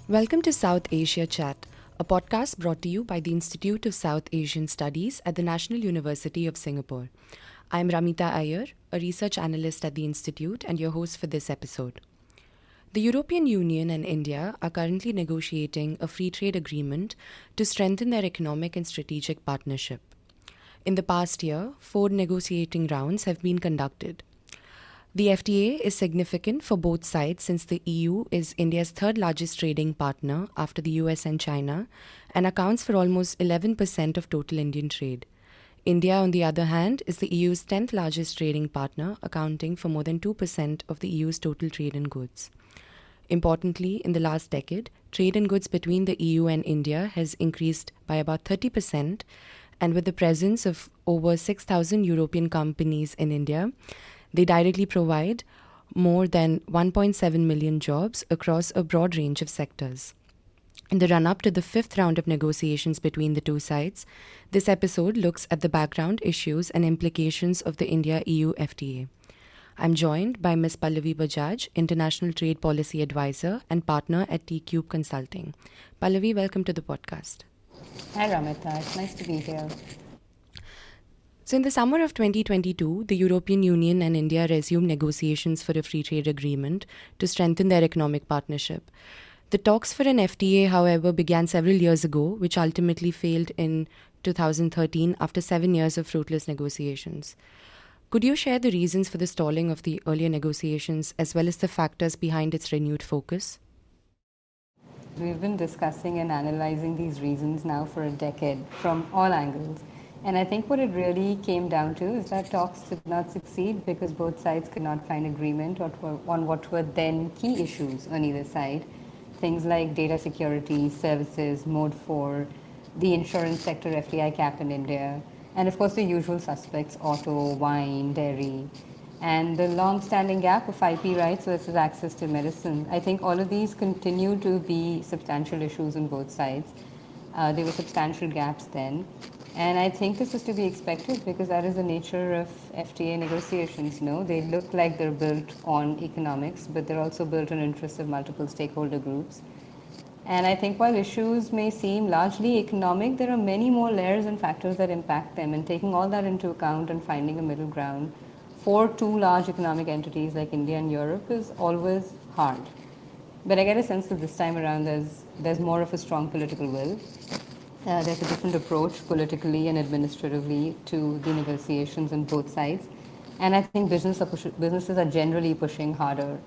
Welcome to South Asia Chat, a podcast brought to you by the Institute of South Asian Studies at the National University of Singapore. I'm Ramita Iyer, a research analyst at the Institute and your host for this episode. The European Union and India are currently negotiating a free trade agreement to strengthen their economic and strategic partnership. In the past year, 4 negotiating rounds have been conducted. The FTA is significant for both sides since the EU is India's third largest trading partner after the US and China and accounts for almost 11% of total Indian trade. India, on the other hand, is the EU's 10th largest trading partner, accounting for more than 2% of the EU's total trade in goods. Importantly, in the last decade, trade in goods between the EU and India has increased by about 30%, and with the presence of over 6,000 European companies in India, they directly provide more than 1.7 million jobs across a broad range of sectors. In the run-up to the 5th round of negotiations between the two sides, this episode looks at the background issues and implications of the India-EU FTA. I'm joined by Ms. Pallavi Bajaj, International Trade Policy Advisor and partner at TCube Consulting. Pallavi, welcome to the podcast. Hi Ramita, it's nice to be here. So in the summer of 2022, the European Union and India resumed negotiations for a free trade agreement to strengthen their economic partnership. The talks for an FTA, however, began several years ago, which ultimately failed in 2013 after 7 years of fruitless negotiations. Could you share the reasons for the stalling of the earlier negotiations as well as the factors behind its renewed focus? We've been discussing and analyzing these reasons now for a decade from all angles. And I think what it really came down to is that talks did not succeed because both sides could not find agreement on what were then key issues on either side. Things like data security, services, Mode 4, the insurance sector FDI cap in India, and of course the usual suspects, auto, wine, dairy, and the long-standing gap of IP rights versus access to medicine. I think all of these continue to be substantial issues on both sides. There were substantial gaps then. And I think this is to be expected because that is the nature of FTA negotiations. No, they look like they're built on economics, but they're also built on interests of multiple stakeholder groups. And I think while issues may seem largely economic, there are many more layers and factors that impact them. And taking all that into account and finding a middle ground for two large economic entities like India and Europe is always hard. But I get a sense that this time around there's more of a strong political will. There's a different approach politically and administratively to the negotiations on both sides. And I think businesses are generally pushing harder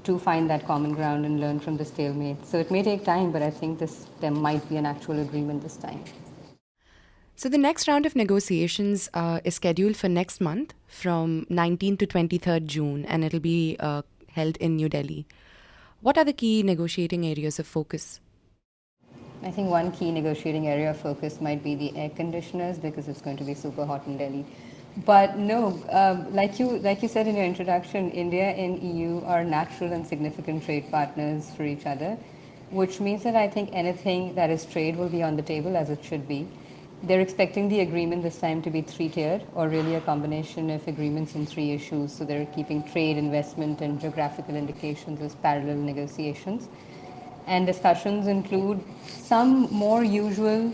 to find that common ground and learn from the stalemate. So it may take time, but I think there might be an actual agreement this time. So the next round of negotiations is scheduled for next month from 19th to 23rd June, and it'll be held in New Delhi. What are the key negotiating areas of focus? I think one key negotiating area of focus might be the air conditioners because it's going to be super hot in Delhi. But no, like you said in your introduction, India and EU are natural and significant trade partners for each other, which means that I think anything that is trade will be on the table as it should be. They're expecting the agreement this time to be 3-tiered, or really a combination of agreements in 3 issues. So they're keeping trade, investment, and geographical indications as parallel negotiations. And discussions include some more usual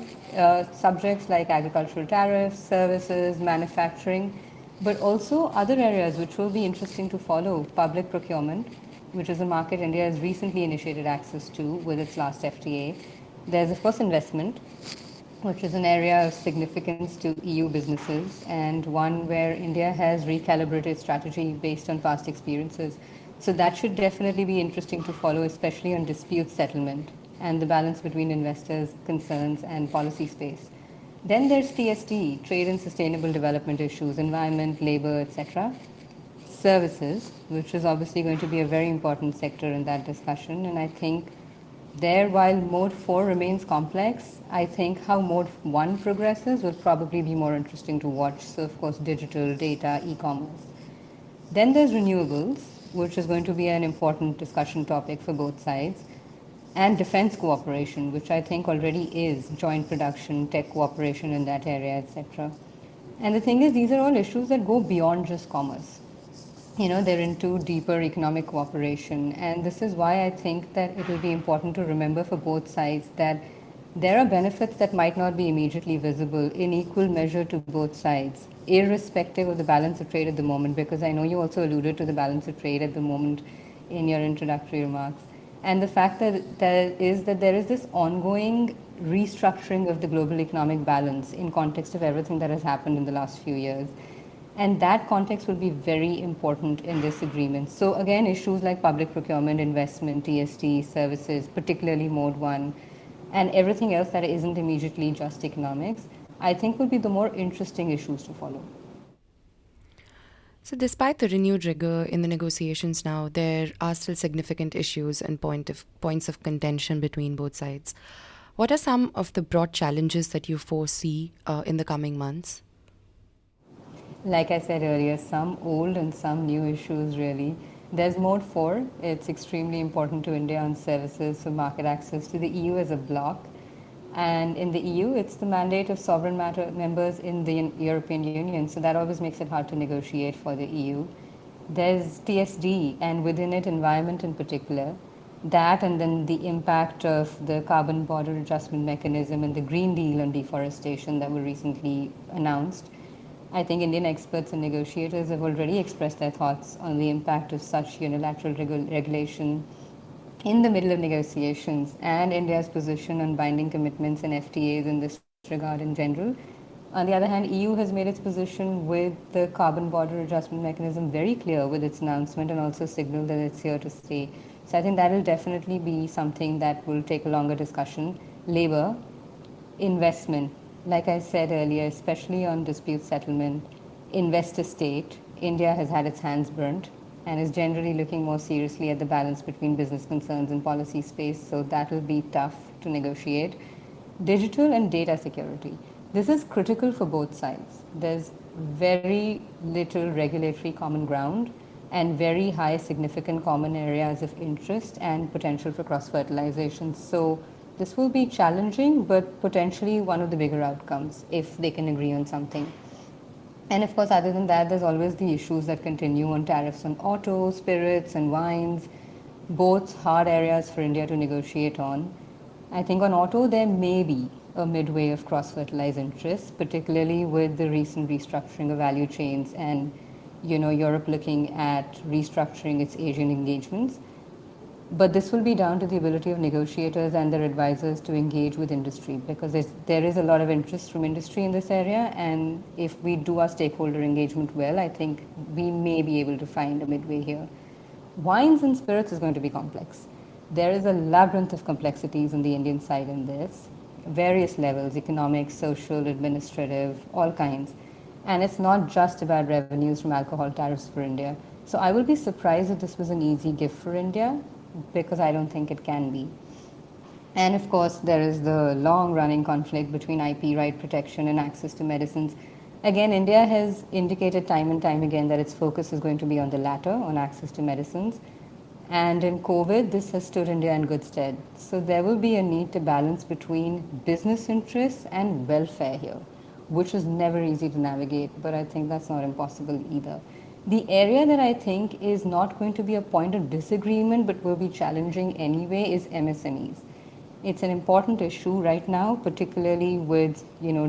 subjects like agricultural tariffs, services, manufacturing, but also other areas which will be interesting to follow. Public procurement, which is a market India has recently initiated access to with its last FTA. There's, of course, investment, which is an area of significance to EU businesses and one where India has recalibrated strategy based on past experiences. So that should definitely be interesting to follow, especially on dispute settlement and the balance between investors' concerns and policy space. Then there's TSD, trade and sustainable development issues, environment, labor, etc. Services, which is obviously going to be a very important sector in that discussion. And I think there, while Mode 4 remains complex, I think how Mode 1 progresses will probably be more interesting to watch. So, of course, digital, data, e-commerce. Then there's renewables, which is going to be an important discussion topic for both sides, and defense cooperation, which I think already is joint production, tech cooperation in that area, etc. And the thing is, these are all issues that go beyond just commerce. they're into deeper economic cooperation. And this is why I think that it will be important to remember for both sides that there are benefits that might not be immediately visible in equal measure to both sides, irrespective of the balance of trade at the moment, because I know you also alluded to the balance of trade at the moment in your introductory remarks. And the fact that there is this ongoing restructuring of the global economic balance in context of everything that has happened in the last few years. And that context will be very important in this agreement. So again, issues like public procurement, investment, TST, services, particularly Mode 1, and everything else that isn't immediately just economics, I think will be the more interesting issues to follow. So, despite the renewed rigor in the negotiations now, there are still significant issues and points of contention between both sides. What are some of the broad challenges that you foresee in the coming months? Like I said earlier, some old and some new issues really. There's Mode 4. It's extremely important to India on services for market access to the EU as a bloc. And in the EU, it's the mandate of sovereign members in the European Union. So that always makes it hard to negotiate for the EU. There's TSD, and within it, environment in particular. That, and then the impact of the carbon border adjustment mechanism and the Green Deal on deforestation that were recently announced. I think Indian experts and negotiators have already expressed their thoughts on the impact of such unilateral regulation in the middle of negotiations, and India's position on binding commitments and FTAs in this regard in general. On the other hand, EU has made its position with the carbon border adjustment mechanism very clear with its announcement, and also signaled that it's here to stay. So I think that will definitely be something that will take a longer discussion. Labor, investment, like I said earlier, especially on dispute settlement, investor state, India has had its hands burnt and is generally looking more seriously at the balance between business concerns and policy space, so that will be tough to negotiate. Digital and data security. This is critical for both sides. There's very little regulatory common ground and very high significant common areas of interest and potential for cross-fertilization. So this will be challenging, but potentially one of the bigger outcomes if they can agree on something. And of course, other than that, there's always the issues that continue on tariffs on auto, spirits, and wines, both hard areas for India to negotiate on. I think on auto, there may be a midway of cross-fertilized interests, particularly with the recent restructuring of value chains and Europe looking at restructuring its Asian engagements. But this will be down to the ability of negotiators and their advisors to engage with industry, because there is a lot of interest from industry in this area, and if we do our stakeholder engagement well, I think we may be able to find a midway here. Wines and spirits is going to be complex. There is a labyrinth of complexities on the Indian side in this, various levels, economic, social, administrative, all kinds. And it's not just about revenues from alcohol tariffs for India. So I will be surprised if this was an easy gift for India, because I don't think it can be. And of course, there is the long-running conflict between IP right protection and access to medicines. Again, India has indicated time and time again that its focus is going to be on the latter, on access to medicines. And in COVID, this has stood India in good stead. So there will be a need to balance between business interests and welfare here, which is never easy to navigate, but I think that's not impossible either. The area that I think is not going to be a point of disagreement but will be challenging anyway is MSMEs. It's an important issue right now, particularly with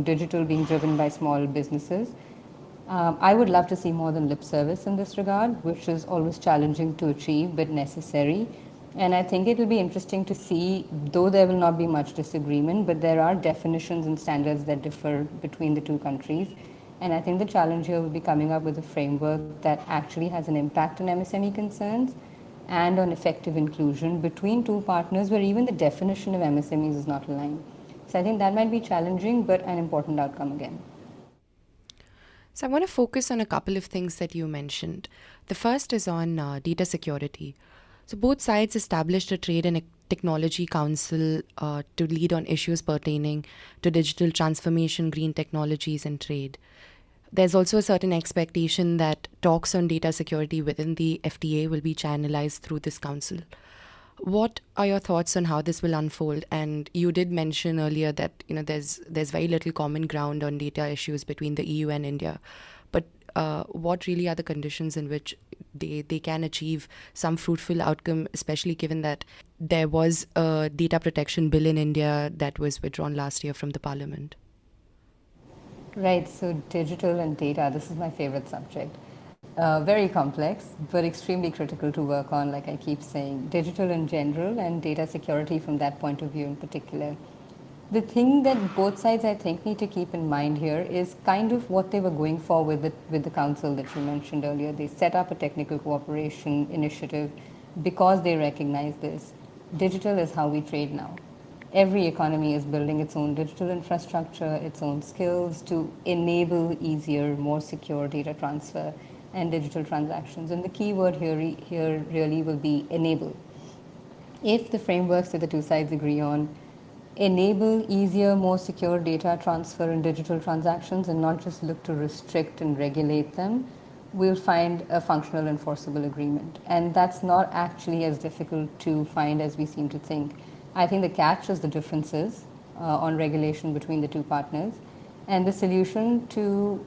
digital being driven by small businesses. I would love to see more than lip service in this regard, which is always challenging to achieve but necessary. And I think it will be interesting to see, though there will not be much disagreement, but there are definitions and standards that differ between the two countries. And I think the challenge here will be coming up with a framework that actually has an impact on MSME concerns and on effective inclusion between two partners where even the definition of MSMEs is not aligned. So I think that might be challenging, but an important outcome again. So I want to focus on a couple of things that you mentioned. The first is on data security. So both sides established a Trade and Technology Council to lead on issues pertaining to digital transformation, green technologies, and trade. There's also a certain expectation that talks on data security within the FTA will be channelized through this council. What are your thoughts on how this will unfold? And you did mention earlier that there's very little common ground on data issues between the EU and India. But what really are the conditions in which they can achieve some fruitful outcome, especially given that there was a data protection bill in India that was withdrawn last year from the parliament? Right, so digital and data, this is my favorite subject. Very complex, but extremely critical to work on, like I keep saying. Digital in general and data security from that point of view in particular. The thing that both sides, I think, need to keep in mind here is kind of what they were going for with the council that you mentioned earlier. They set up a technical cooperation initiative because they recognize this. Digital is how we trade now. Every economy is building its own digital infrastructure, its own skills to enable easier, more secure data transfer and digital transactions. And the key word here really will be enable. If the frameworks that the two sides agree on enable easier, more secure data transfer and digital transactions and not just look to restrict and regulate them, we'll find a functional enforceable agreement. And that's not actually as difficult to find as we seem to think. I think the catch is the differences on regulation between the two partners. And the solution to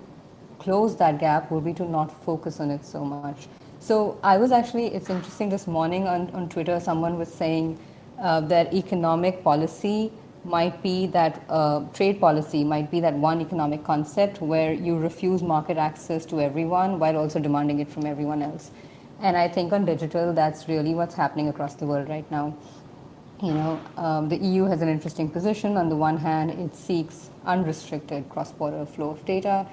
close that gap will be to not focus on it so much. So I was actually, it's interesting, this morning on Twitter, someone was saying that economic policy might be that trade policy might be that one economic concept where you refuse market access to everyone while also demanding it from everyone else. And I think on digital, that's really what's happening across the world right now. The EU has an interesting position. On the one hand, it seeks unrestricted cross-border flow of data,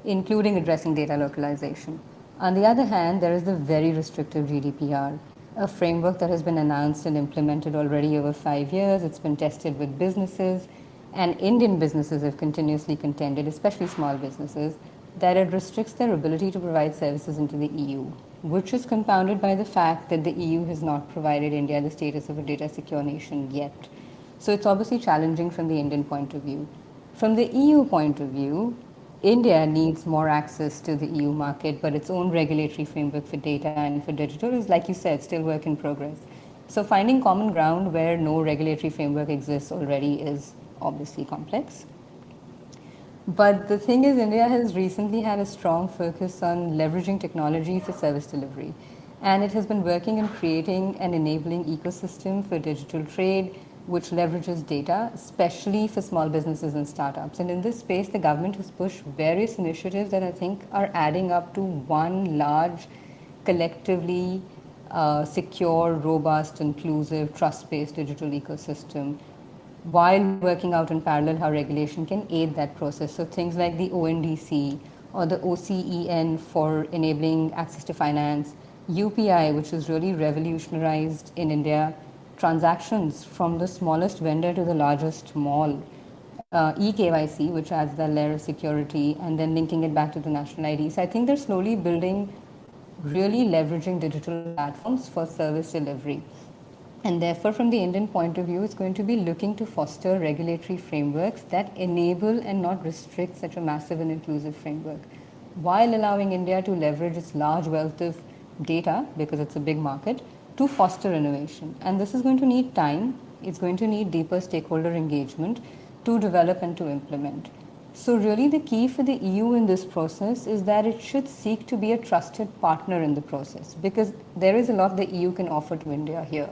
including addressing data localization. On the other hand, there is the very restrictive GDPR, a framework that has been announced and implemented already over 5 years. It's been tested with businesses, and Indian businesses have continuously contended, especially small businesses, that it restricts their ability to provide services into the EU, which is compounded by the fact that the EU has not provided India the status of a data secure nation yet. So it's obviously challenging from the Indian point of view. From the EU point of view, India needs more access to the EU market, but its own regulatory framework for data and for digital is, like you said, still work in progress. So finding common ground where no regulatory framework exists already is obviously complex. But the thing is, India has recently had a strong focus on leveraging technology for service delivery. And it has been working in creating an enabling ecosystem for digital trade, which leverages data, especially for small businesses and startups. And in this space, the government has pushed various initiatives that I think are adding up to one large, collectively secure, robust, inclusive, trust-based digital ecosystem, while working out in parallel how regulation can aid that process. So things like the ONDC or the OCEN for enabling access to finance, UPI, which has really revolutionized in India transactions from the smallest vendor to the largest mall, eKYC, which adds that layer of security, and then linking it back to the national ID. So I think they're slowly building, really leveraging digital platforms for service delivery. And therefore, from the Indian point of view, it's going to be looking to foster regulatory frameworks that enable and not restrict such a massive and inclusive framework, while allowing India to leverage its large wealth of data, because it's a big market, to foster innovation. And this is going to need time, it's going to need deeper stakeholder engagement to develop and to implement. So really the key for the EU in this process is that it should seek to be a trusted partner in the process, because there is a lot the EU can offer to India here,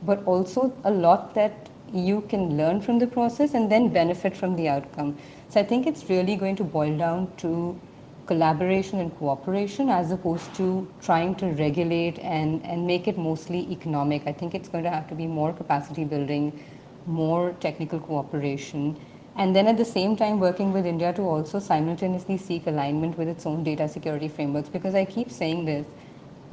but also a lot that EU can learn from the process and then benefit from the outcome. So I think it's really going to boil down to collaboration and cooperation as opposed to trying to regulate and make it mostly economic. I think it's going to have to be more capacity building, more technical cooperation, and then at the same time working with India to also simultaneously seek alignment with its own data security frameworks. Because I keep saying this,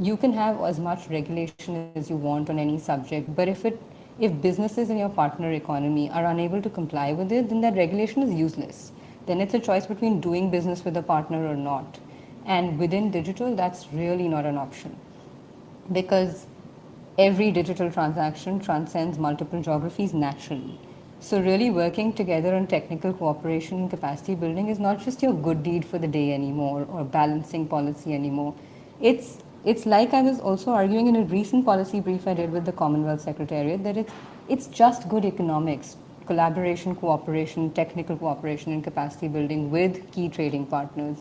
you can have as much regulation as you want on any subject, but if businesses in your partner economy are unable to comply with it, then that regulation is useless. Then it's a choice between doing business with a partner or not. And within digital, that's really not an option, because every digital transaction transcends multiple geographies naturally. So really working together on technical cooperation and capacity building is not just your good deed for the day anymore or balancing policy anymore. It's like I was also arguing in a recent policy brief I did with the Commonwealth Secretariat, that it's just good economics, collaboration, cooperation, technical cooperation and capacity building with key trading partners.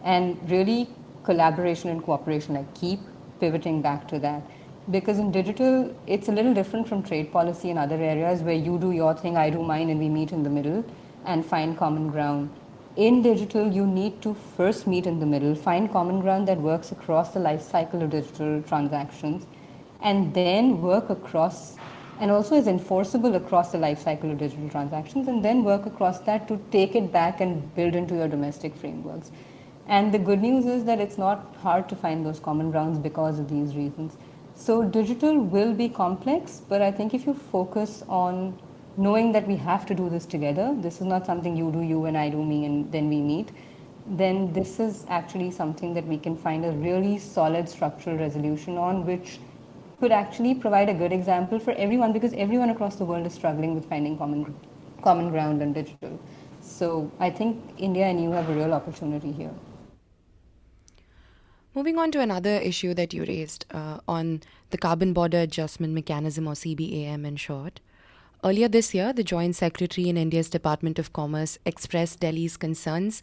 And really, collaboration and cooperation, I keep pivoting back to that. Because in digital, it's a little different from trade policy and other areas where you do your thing, I do mine, and we meet in the middle and find common ground. In digital, you need to first meet in the middle, find common ground that works across the life cycle of digital transactions, and then work across, and also is enforceable across the life cycle of digital transactions, and then work across that to take it back and build into your domestic frameworks. And the good news is that it's not hard to find those common grounds because of these reasons. So digital will be complex, but I think if you focus on knowing that we have to do this together, this is not something you do you and I do me and then we meet, then this is actually something that we can find a really solid structural resolution on, which could actually provide a good example for everyone, because everyone across the world is struggling with finding common ground in digital. So I think India and you have a real opportunity here. Moving on to another issue that you raised on the Carbon Border Adjustment Mechanism, or CBAM in short. Earlier this year, the Joint Secretary in India's Department of Commerce expressed Delhi's concerns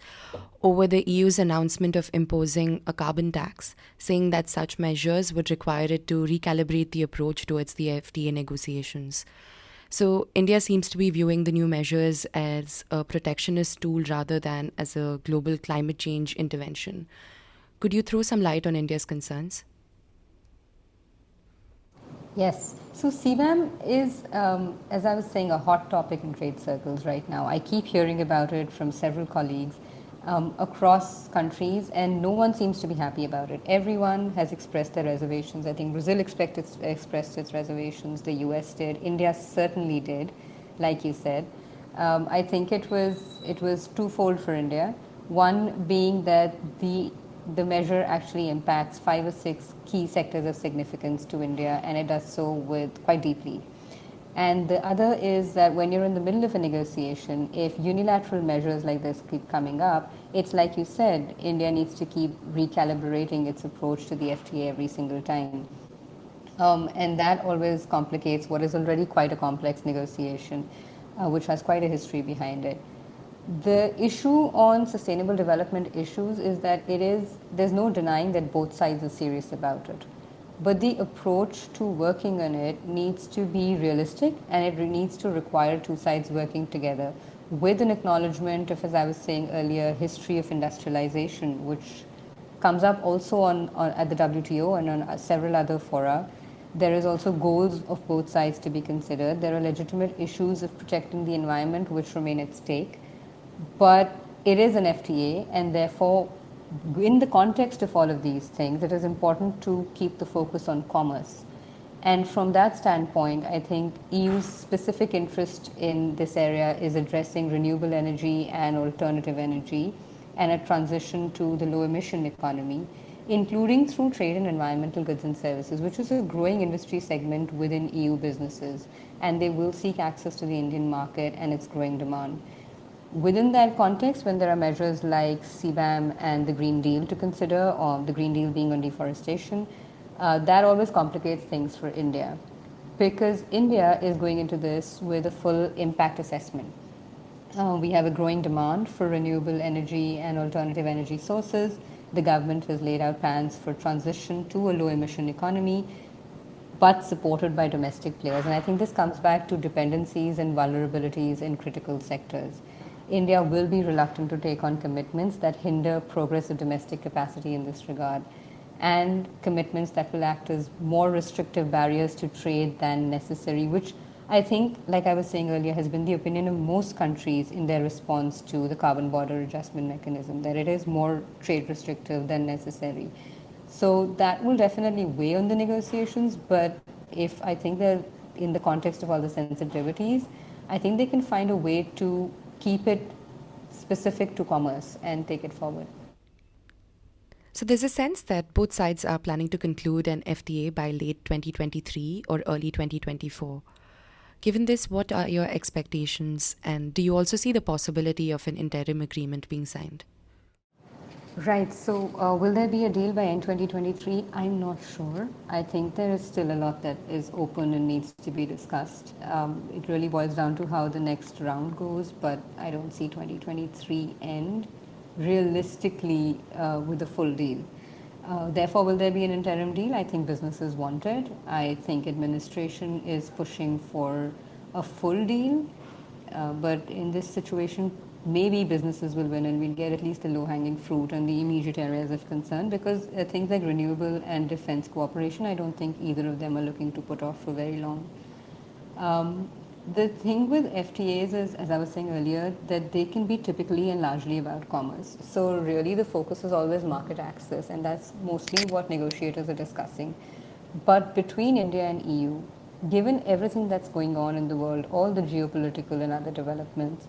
over the EU's announcement of imposing a carbon tax, saying that such measures would require it to recalibrate the approach towards the FTA negotiations. So, India seems to be viewing the new measures as a protectionist tool rather than as a global climate change intervention. Could you throw some light on India's concerns? Yes. So CBAM is, as I was saying, a hot topic in trade circles right now. I keep hearing about it from several colleagues across countries, and no one seems to be happy about it. Everyone has expressed their reservations. I think Brazil expressed its reservations. The US did. India certainly did, like you said. I think it was twofold for India. One being that the measure actually impacts 5 or 6 key sectors of significance to India, and it does so with quite deeply. And the other is that when you're in the middle of a negotiation, if unilateral measures like this keep coming up, it's like you said, India needs to keep recalibrating its approach to the FTA every single time. And that always complicates what is already quite a complex negotiation, which has quite a history behind it. The issue on sustainable development issues is that there's no denying that both sides are serious about it. But the approach to working on it needs to be realistic, and it needs to require two sides working together with an acknowledgement of, as I was saying earlier, history of industrialization, which comes up also at the WTO and on several other fora. There is also goals of both sides to be considered. There are legitimate issues of protecting the environment which remain at stake. But it is an FTA, and therefore, in the context of all of these things, it is important to keep the focus on commerce. And from that standpoint, I think EU's specific interest in this area is addressing renewable energy and alternative energy, and a transition to the low emission economy, including through trade in environmental goods and services, which is a growing industry segment within EU businesses. And they will seek access to the Indian market and its growing demand. Within that context, when there are measures like CBAM and the Green Deal to consider, or the Green Deal being on deforestation, that always complicates things for India, because India is going into this with a full impact assessment. We have a growing demand for renewable energy and alternative energy sources. The government has laid out plans for transition to a low emission economy, but supported by domestic players. And I think this comes back to dependencies and vulnerabilities in critical sectors. India will be reluctant to take on commitments that hinder progress of domestic capacity in this regard, and commitments that will act as more restrictive barriers to trade than necessary, which I think, like I was saying earlier, has been the opinion of most countries in their response to the carbon border adjustment mechanism, that it is more trade restrictive than necessary. So that will definitely weigh on the negotiations, but if I think that in the context of all the sensitivities, I think they can find a way to keep it specific to commerce and take it forward. So there's a sense that both sides are planning to conclude an FTA by late 2023 or early 2024. Given this, what are your expectations, and do you also see the possibility of an interim agreement being signed? Right. So, will there be a deal by end 2023? I'm not sure. I think there is still a lot that is open and needs to be discussed. It really boils down to how the next round goes, but I don't see 2023 end. realistically with a full deal. Therefore, will there be an interim deal? I think businesses want it. I think administration is pushing for a full deal. But in this situation, maybe businesses will win and we'll get at least the low-hanging fruit and the immediate areas of concern, because things like renewable and defense cooperation, I don't think either of them are looking to put off for very long. The thing with FTAs is, as I was saying earlier, that they can be typically and largely about commerce. So really the focus is always market access, and that's mostly what negotiators are discussing. But between India and EU, given everything that's going on in the world, all the geopolitical and other developments,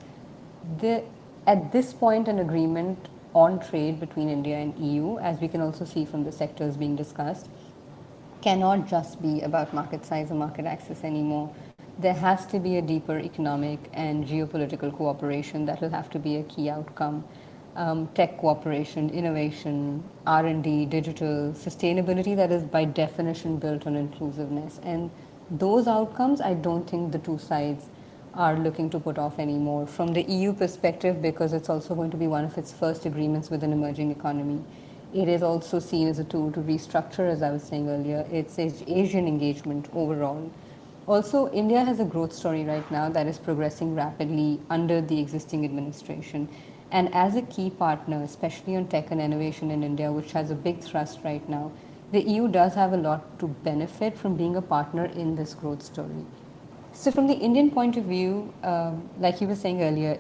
at this point an agreement on trade between India and EU, as we can also see from the sectors being discussed, cannot just be about market size or market access anymore. There has to be a deeper economic and geopolitical cooperation that will have to be a key outcome. Tech cooperation, innovation, R&D, digital, sustainability that is by definition built on inclusiveness. And those outcomes, I don't think the two sides are looking to put off anymore. From the EU perspective, because it's also going to be one of its first agreements with an emerging economy. It is also seen as a tool to restructure, as I was saying earlier, its Asian engagement overall. Also, India has a growth story right now that is progressing rapidly under the existing administration. And as a key partner, especially on tech and innovation in India, which has a big thrust right now, the EU does have a lot to benefit from being a partner in this growth story. So, from the Indian point of view, like you were saying earlier,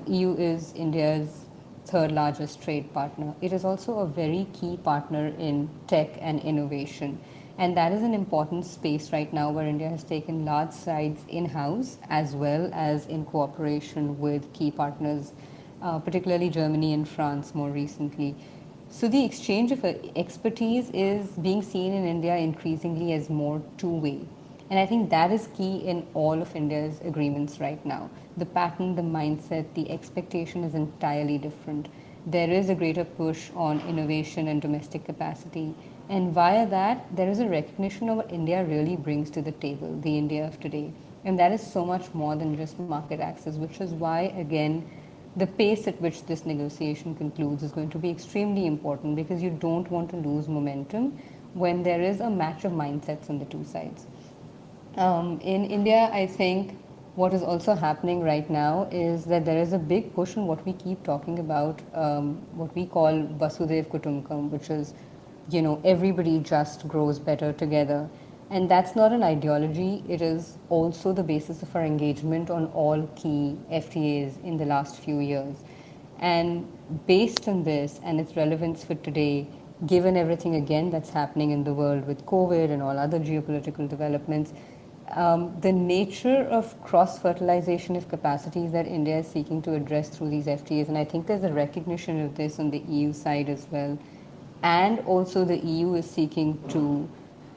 EU is India's third largest trade partner. It is also a very key partner in tech and innovation. And that is an important space right now where India has taken large strides in-house as well as in cooperation with key partners, particularly Germany and France more recently. So the exchange of expertise is being seen in India increasingly as more two-way. And I think that is key in all of India's agreements right now. The pattern, the mindset, the expectation is entirely different. There is a greater push on innovation and domestic capacity. And via that, there is a recognition of what India really brings to the table, the India of today. And that is so much more than just market access, which is why, again, the pace at which this negotiation concludes is going to be extremely important, because you don't want to lose momentum when there is a match of mindsets on the two sides. In India, I think what is also happening right now is that there is a big push on what we keep talking about, what we call Vasudev Kutumbakam, which is, everybody just grows better together. And that's not an ideology, it is also the basis of our engagement on all key FTAs in the last few years. And based on this and its relevance for today, given everything again that's happening in the world with COVID and all other geopolitical developments, the nature of cross-fertilization of capacities that India is seeking to address through these FTAs, and I think there's a recognition of this on the EU side as well, and also the EU is seeking to,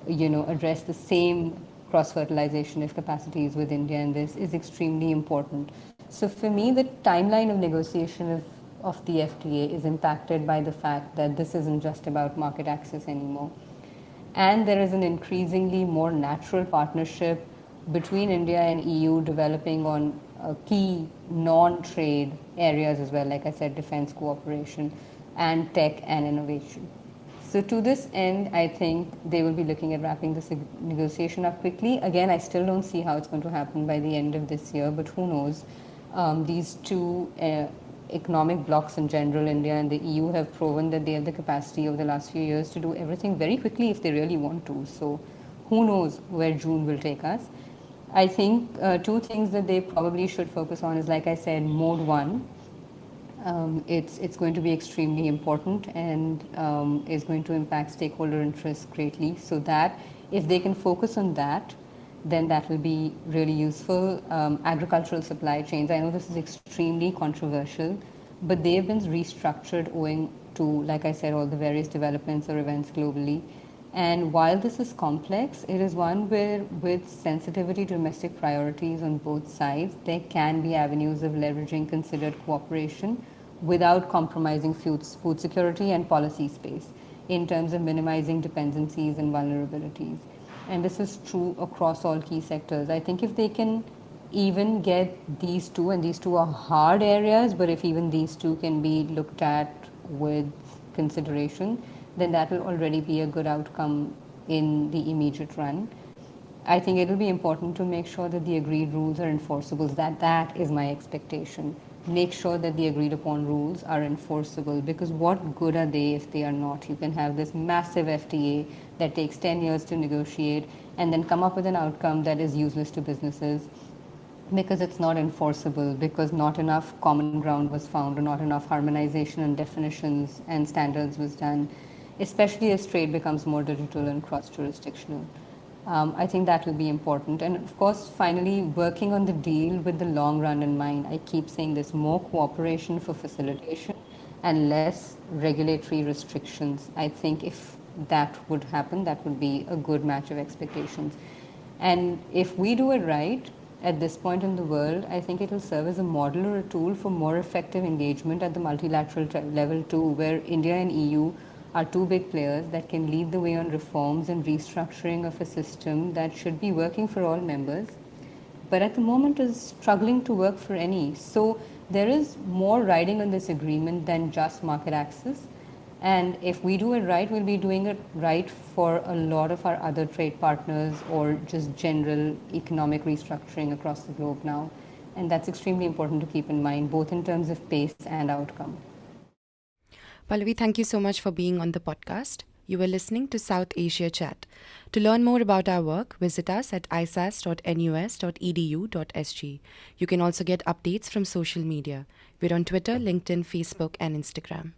address the same cross-fertilization of capacities with India, and this is extremely important. So for me, the timeline of negotiation of the FTA is impacted by the fact that this isn't just about market access anymore. And there is an increasingly more natural partnership between India and EU developing on key non-trade areas as well, like I said, defense cooperation and tech and innovation. So to this end, I think they will be looking at wrapping this negotiation up quickly. Again, I still don't see how it's going to happen by the end of this year, but who knows. These two economic blocs in general, India and the EU, have proven that they have the capacity over the last few years to do everything very quickly if they really want to. So who knows where June will take us. I think two things that they probably should focus on is, like I said, mode one. It's going to be extremely important and is going to impact stakeholder interests greatly. So that if they can focus on that, then that will be really useful. Agricultural supply chains, I know this is extremely controversial, but they have been restructured owing to, like I said, all the various developments or events globally. And while this is complex, it is one where, with sensitivity to domestic priorities on both sides, there can be avenues of leveraging considered cooperation without compromising food security and policy space in terms of minimizing dependencies and vulnerabilities. And this is true across all key sectors. I think if they can even get these two, and these two are hard areas, but if even these two can be looked at with consideration, then that will already be a good outcome in the immediate run. I think it will be important to make sure that the agreed rules are enforceable. That is my expectation. Make sure that the agreed upon rules are enforceable, because what good are they if they are not? You can have this massive FTA that takes 10 years to negotiate and then come up with an outcome that is useless to businesses because it's not enforceable, because not enough common ground was found, or not enough harmonization and definitions and standards was done, especially as trade becomes more digital and cross-jurisdictional. I think that will be important. And of course, finally, working on the deal with the long run in mind. I keep saying this: more cooperation for facilitation and less regulatory restrictions. I think if that would happen, that would be a good match of expectations. And if we do it right, at this point in the world, I think it will serve as a model or a tool for more effective engagement at the multilateral level too, where India and EU are two big players that can lead the way on reforms and restructuring of a system that should be working for all members, but at the moment is struggling to work for any. So there is more riding on this agreement than just market access. And if we do it right, we'll be doing it right for a lot of our other trade partners, or just general economic restructuring across the globe now. And that's extremely important to keep in mind, both in terms of pace and outcome. Pallavi, thank you so much for being on the podcast. You were listening to South Asia Chat. To learn more about our work, visit us at isas.nus.edu.sg. You can also get updates from social media. We're on Twitter, LinkedIn, Facebook, and Instagram.